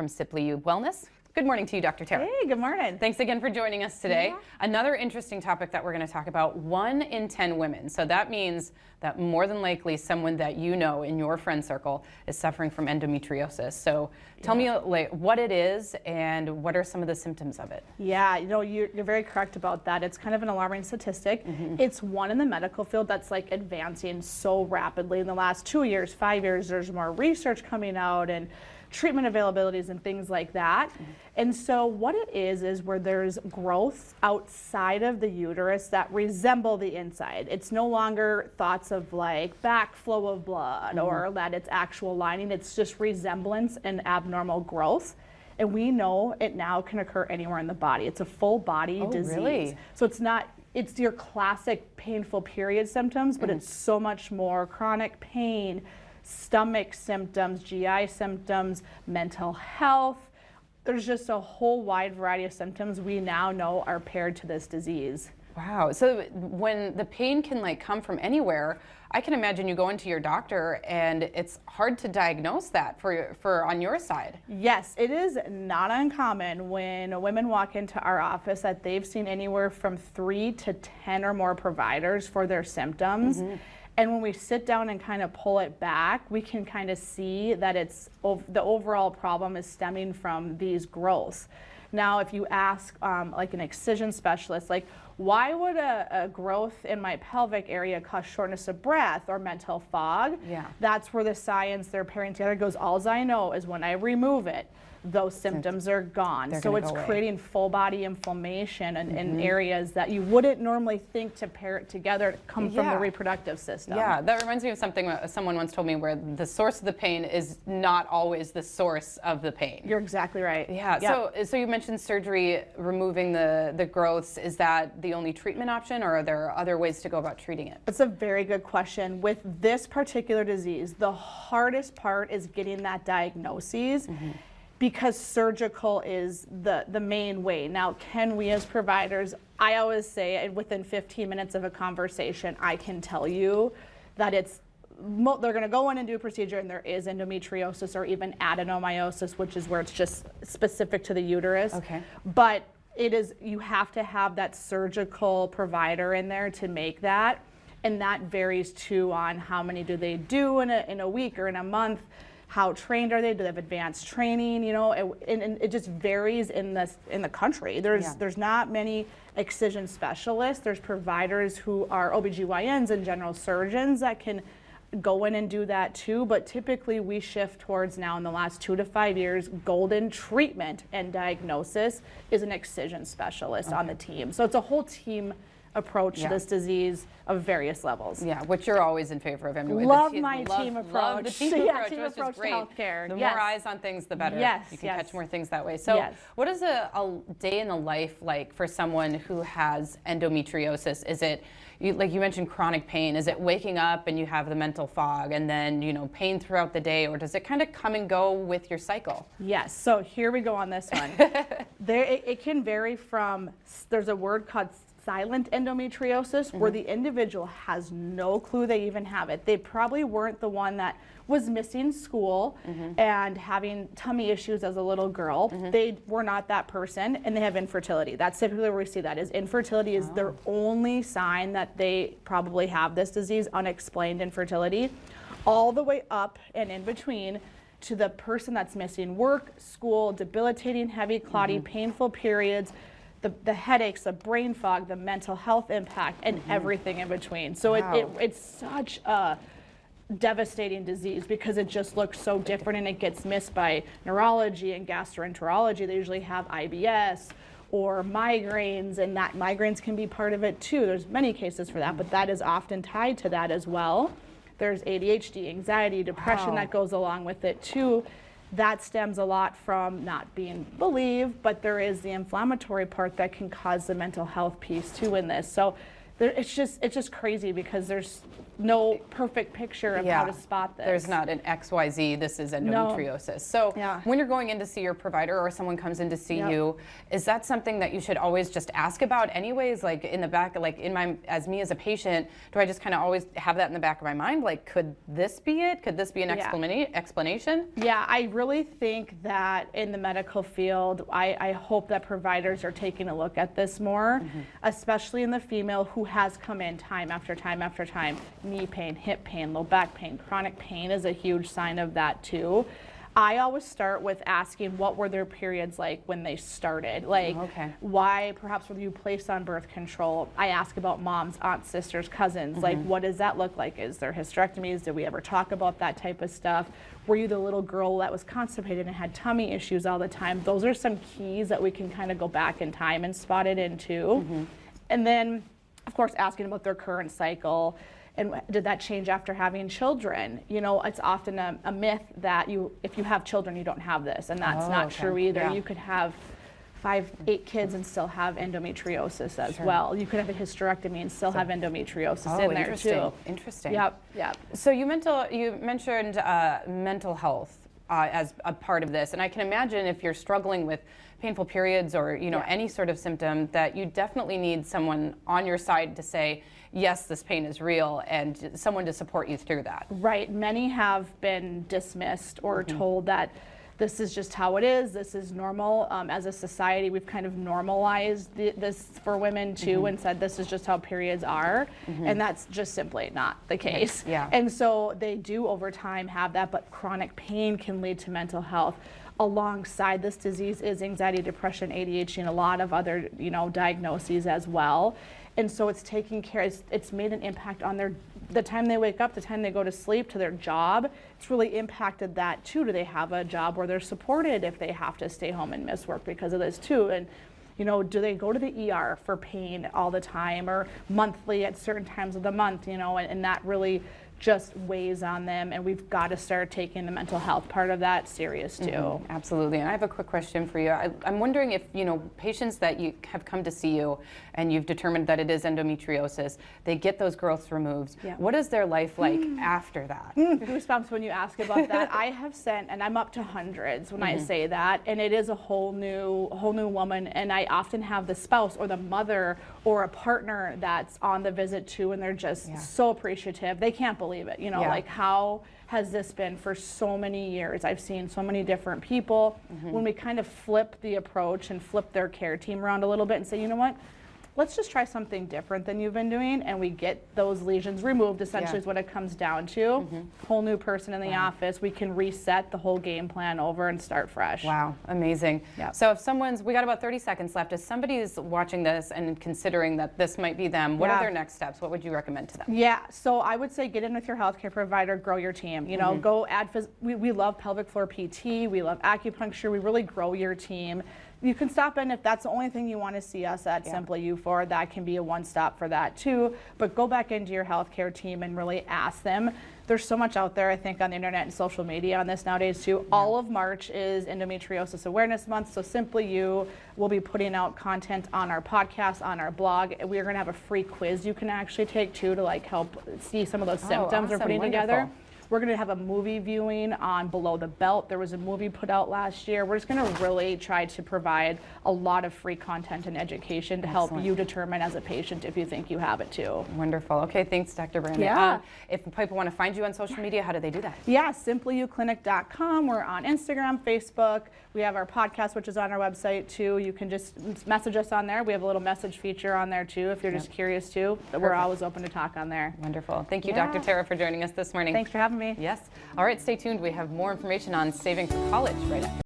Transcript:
from Simply You Wellness. Good morning to you, Dr. Tara. Hey, good morning. Thanks again for joining us today. Yeah. Another interesting topic that we're going to talk about, 1 in 10 women. So that means that more than likely someone that you know in your friend circle is suffering from endometriosis. So tell me what it is and what are some of the symptoms of it? Yeah, you're very correct about that. It's kind of an alarming statistic. It's one in the medical field that's like advancing so rapidly. In the last 2 years, 5 years, there's more research coming out and treatment availabilities and things like that. And so what it is where there's growth outside of the uterus that resemble the inside. It's no longer thoughts of like backflow of blood or that it's actual lining. It's just resemblance and abnormal growth. And we know it now can occur anywhere in the body. It's a full body disease. Really? So it's your classic painful period symptoms, but it's so much more: chronic pain, stomach symptoms, GI symptoms, mental health. There's just a whole wide variety of symptoms we now know are paired to this disease. Wow. So when the pain can come from anywhere, I can imagine you go into your doctor and it's hard to diagnose that for on your side. Yes, it is not uncommon when women walk into our office that they've seen anywhere from 3 to 10 or more providers for their symptoms. And when we sit down and kind of pull it back, we can kind of see that the overall problem is stemming from these growths. Now, if you ask like an excision specialist, like, why would a growth in my pelvic area cause shortness of breath or mental fog? Yeah. That's where the science they're pairing together goes, all I know is when I remove it, those symptoms are gone. So it's creating full body inflammation in areas that you wouldn't normally think to pair it together come from the reproductive system. Yeah, that reminds me of something someone once told me, where the source of the pain is not always the source of the pain. You're exactly right. Yeah, Yep. So you mentioned surgery, removing the growths. Is that the only treatment option, or are there other ways to go about treating it? It's a very good question. With this particular disease, the hardest part is getting that diagnosis. Because surgical is the main way. Now, can we as providers, I always say within 15 minutes of a conversation, I can tell you that they're gonna go in and do a procedure and there is endometriosis or even adenomyosis, which is where it's just specific to the uterus. Okay. But you have to have that surgical provider in there to make that. And that varies too on how many do they do in a week or in a month. How trained are they? Do they have advanced training? And it just varies in the country. There's not many excision specialists. There's providers who are OBGYNs and general surgeons that can go in and do that too. But typically we shift towards now, in the last 2 to 5 years, golden treatment and diagnosis is an excision specialist on the team. So it's a whole team approach to this disease of various levels. Yeah, which you're always in favor of anyway. Love my team approach. Love the team approach, team which approach is great. to healthcare. The more eyes on things, the better. Yes, you can catch more things that way. So what is a day in the life like for someone who has endometriosis? Is it, like you mentioned, chronic pain? Is it waking up and you have the mental fog and then, pain throughout the day, or does it kind of come and go with your cycle? Yes, so here we go on this one. It can vary from, there's a word called silent endometriosis, where the individual has no clue they even have it. They probably weren't the one that was missing school and having tummy issues as a little girl. They were not that person, and they have infertility. That's typically where we see that, is infertility is their only sign that they probably have this disease, unexplained infertility, all the way up and in between to the person that's missing work, school, debilitating, heavy, clotty, painful periods, the headaches, the brain fog, the mental health impact, and everything in between. So it's such a devastating disease because it just looks so different, and it gets missed by neurology and gastroenterology. They usually have IBS or migraines, and that migraines can be part of it too. There's many cases for that, but that is often tied to that as well. There's ADHD, anxiety, depression that goes along with it too. That stems a lot from not being believed, but there is the inflammatory part that can cause the mental health piece too in this. So it's just crazy because there's no perfect picture of how to spot this. There's not an XYZ, this is endometriosis. No. So when you're going in to see your provider or someone comes in to see you, is that something that you should always just ask about anyways? Like in the back, like as me as a patient, do I just kind of always have that in the back of my mind? Like, could this be it? Could this be an explanation? Yeah, I really think that in the medical field, I hope that providers are taking a look at this more, especially in the female who has come in time after time after time. Knee pain, hip pain, low back pain, chronic pain is a huge sign of that too. I always start with asking what were their periods like when they started, like why perhaps were you placed on birth control. I ask about moms, aunts, sisters, cousins, like what does that look like? Is there hysterectomies? Did we ever talk about that type of stuff? Were you the little girl that was constipated and had tummy issues all the time? Those are some keys that we can kind of go back in time and spot it into. And then, of course, asking about their current cycle. And did that change after having children? You know, it's often a myth that if you have children, you don't have this, and that's not true either. You could have 5, 8 kids and still have endometriosis as well. You could have a hysterectomy and still have endometriosis in there too. Interesting. Yep. So you mentioned mental health as a part of this, and I can imagine if you're struggling with painful periods or any sort of symptom, that you definitely need someone on your side to say, yes, this pain is real, and someone to support you through that. Right. Many have been dismissed or told that this is just how it is, this is normal. As a society, we've kind of normalized this for women too and said this is just how periods are, and that's just simply not the case. And so they do over time have that, but chronic pain can lead to mental health. Alongside this disease is anxiety, depression, ADHD, and a lot of other diagnoses as well. And so it's taking care, it's made an impact on the time they wake up, the time they go to sleep, to their job. It's really impacted that too. Do they have a job where they're supported if they have to stay home and miss work because of this too? And do they go to the ER for pain all the time or monthly at certain times of the month, and that really just weighs on them, and we've got to start taking the mental health part of that serious too. Absolutely. And I have a quick question for you. I'm wondering if patients that you have come to see you and you've determined that it is endometriosis, they get those growths removed. What is their life like after that? Goosebumps when you ask about that. I have sent, and I'm up to hundreds when I say that, and it is a whole new woman, and I often have the spouse or the mother or a partner that's on the visit too, and they're just so appreciative. They can't believe it, like how has this been for so many years? I've seen so many different people. When we kind of flip the approach and flip their care team around a little bit and say, you know what, let's just try something different than you've been doing, and we get those lesions removed, essentially is what it comes down to. Whole new person in the office. We can reset the whole game plan over and start fresh. Wow, amazing. So if we got about 30 seconds left, if somebody's watching this and considering that this might be them, what are their next steps? What would you recommend to them? Yeah, so I would say get in with your healthcare provider, grow your team. Go add, we love pelvic floor PT, we love acupuncture, we really grow your team. You can stop in if that's the only thing you want to see us at Simply You for. That can be a one-stop for that too. But go back into your healthcare team and really ask them. There's so much out there, I think, on the internet and social media on this nowadays too. All of March is Endometriosis Awareness Month, so Simply You will be putting out content on our podcast, on our blog. We're going to have a free quiz you can actually take too to help see some of those symptoms we're putting together. We're going to have a movie viewing on Below the Belt. There was a movie put out last year. We're just going to really try to provide a lot of free content and education to help you determine as a patient if you think you have it too. Wonderful. Okay, thanks, Dr. Brandon. If people want to find you on social media, how do they do that? Yeah, simpleyouclinic.com. We're on Instagram, Facebook. We have our podcast, which is on our website too. You can just message us on there. We have a little message feature on there too if you're just curious too. We're always open to talk on there. Wonderful. Thank you, Dr. Tara, for joining us this morning. Thanks for having me. Yes. All right, stay tuned. We have more information on saving for college right after.